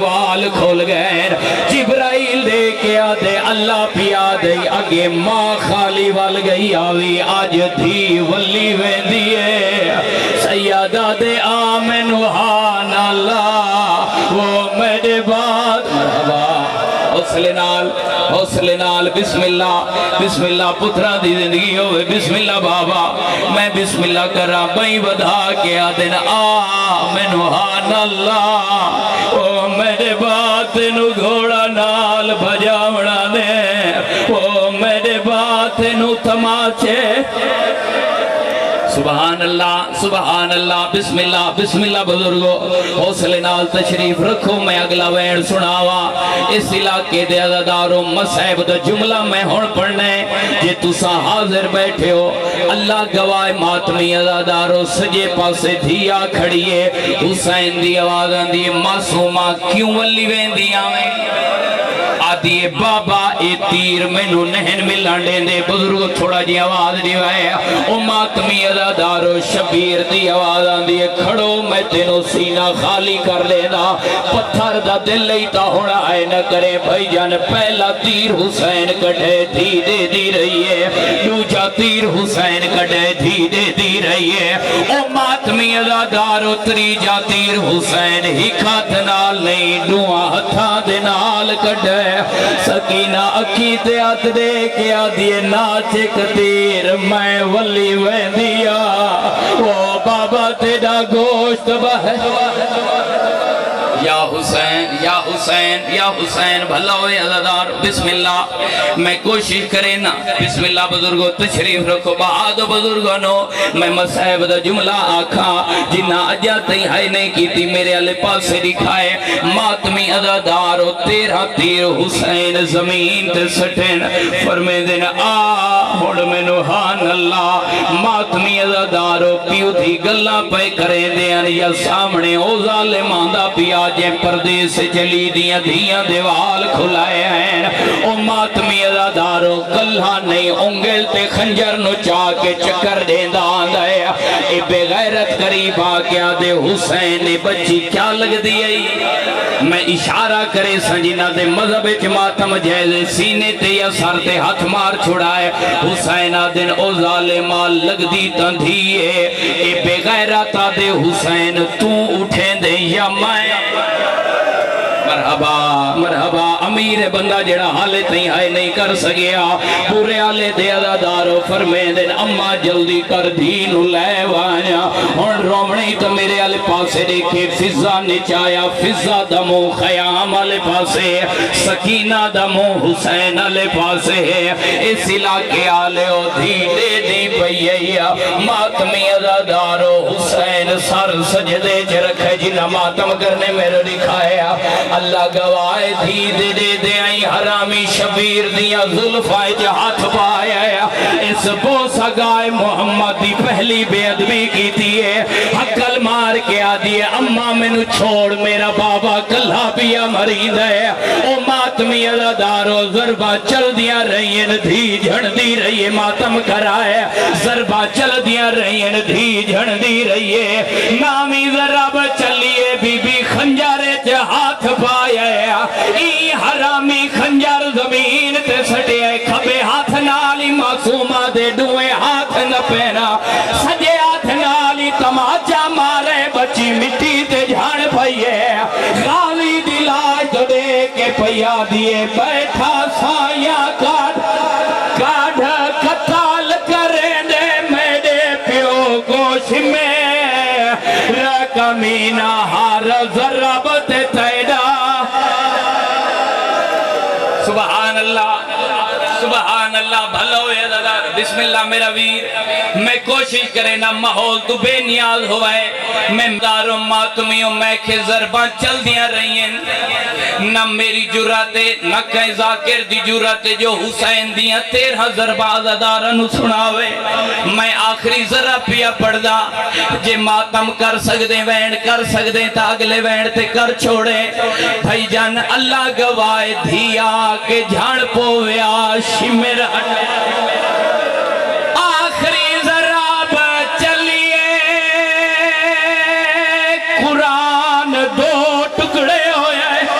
وال کھول گئے جبرائیل دے کے آدھے اللہ پیا دے اگے ماں خالی وال گئی آوی آج تھی ولی ویندیے سیادہ دے آمن وحان اللہ وہ میرے بعد مرحبا حوصلے نال بسم اللہ پترہ دی زندگی ہوئے بسم اللہ بابا میں بسم اللہ کر رہا بھئی بدھا کے آدھن آمن وحان اللہ او میرے بات نو گھوڑا نال بھجاونا دے او میرے بات نو تماچے سبحان اللہ بسم اللہ بزرگو حوصلے نال تشریف رکھو میں اگلا وین سناوا اس علاقے دے عزاداروں مصحب دا جملہ میں ہون پڑھنے جے تسا حاضر بیٹھے ہو اللہ گواہ ماتمی عزاداروں سجے پاسے دھیا کھڑیے حسین دی آواز آندی معصومہ کیوں ولی وین دیا میں آدھی بابا اے تیر میں نو نہن ملان دے دے بزرگ تھوڑا جی آواز دیوائے او ماتمی عزادارو شبیر دی آواز آن دیئے کھڑو میں تینو سینہ خالی کر لینا پتھر دا دل لیتا ہونا آئے نہ کرے بھائی جان پہلا تیر حسین کٹے تھی دے دی رہی ہے دوجا تیر حسین کٹے تھی دے دی رہی ہے او ماتمی عزادارو تریجا تیر حسین ہی کھاتنال نہیں دعا ہتھا دنال کٹے سکینہ اکھی تے آت دے کے آدھیے ناچے کتیر میں ولی ویندیا وہ بابا تیرا گوشت بہے یا حسین بھلا ہوئے عزادار بسم اللہ میں کوشش کرے نا بسم اللہ بزرگو تشریف رکھو بہادو بزرگو نو میں مصحب دا جملہ آکھا جنہ اجا تی ہے نہیں کی تھی میرے علی پاس سے دکھائے ماتمی عزادارو تیرہ تیر حسین زمین تے سٹھن فرمے دن ہوڑ میں نوحان اللہ ماتمی عزادارو پیو تھی گلہ پہ کرے دین یا سامنے او ظالمان دا پیا جے پردے سے چلی دیا دھیاں دیوال کھلائے ہیں او ماتمی عزادارو کلہ نہیں انگل تے خنجر نو چاہ کے چکر دیندہ آندھائے اے بے غیرت قریب آکیا دے حسین بچی کیا لگ دیئے میں اشارہ کرے سنجینہ دے مذہب ماتم جیزے سینے تے یا سر تے ہاتھ مار چھڑائے حسین دن او ظالمہ لگ دی تندھیے اے بے غیرتا دے حسین تو اٹھیں دے یا میں مرحبا امیر بندہ جڑا حالے تھی آئے نہیں کر سگیا پورے آلے دے عزادارو فرمے دن اما جلدی کر دین لے وانیا ہن رومنی تو میرے آلے پاسے دیکھے فضا نچایا فضا دمو خیام آلے پاسے سکینہ دمو حسین آلے پاسے اس علاقے آلے او دھیلے دی پئییا ماتمی عزادارو حسین سر سجدے جرکھے جنہ ماتم کرنے میرے دکھایا اللہ گوائے دھی دے دے دے آئی حرامی شبیر دیا ظلفائے جہات پایا اس بوسا گائے محمد دی پہلی بے ادبی کی تھی ہے حقل مار کے آدھی اممہ میں نو چھوڑ میرا بابا کلہ پیا مرید ہے او ماتمی عزادارو ضربہ چل دیا رہین دھی جھڑ دی رہی ہے ماتم کرائے ضربہ چل دیا رہین دھی جھڑ دی رہی ہے نامی ضربہ چلیے بی بی خنجارے جہات پایا ای حرامی خنجر زمین تے سٹے کھبے ہاتھ نالی معصومہ دے دوئے ہاتھ نہ پینا سجے ہاتھ نالی تماچا مارے بچی مٹی تے جھاڑ پئیے غالی دلاج تو دے کے پیا دیے بیٹھا سایہ کاڑ قتال کرے دے میرے پیو گوش میں رکمینہ ہار ضربت تیڑا سبحان اللہ بھلو ہے دادا بسم اللہ میرا ویر میں کوشش کرے نہ ماحول تو بے نیاز ہوئے میں داروں ماتمیوں میں کہ ضرباں چل دیا رہی ہیں نہ میری جراتے نہ کہیں ذاکر دی جراتے جو حسین دیا 13 ضربہ عزادارن سناوے میں آخری ضرب پیا پڑھ دا جے ماتم کر سکدیں وینڈ کر سکدیں تا اگلے وینڈ تے کر چھوڑے بھائی جان اللہ گوائے دھیا کے جھاڑ پویا شمر آخری ضرب چلیے قرآن 2 ٹکڑے ہوئے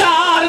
4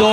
2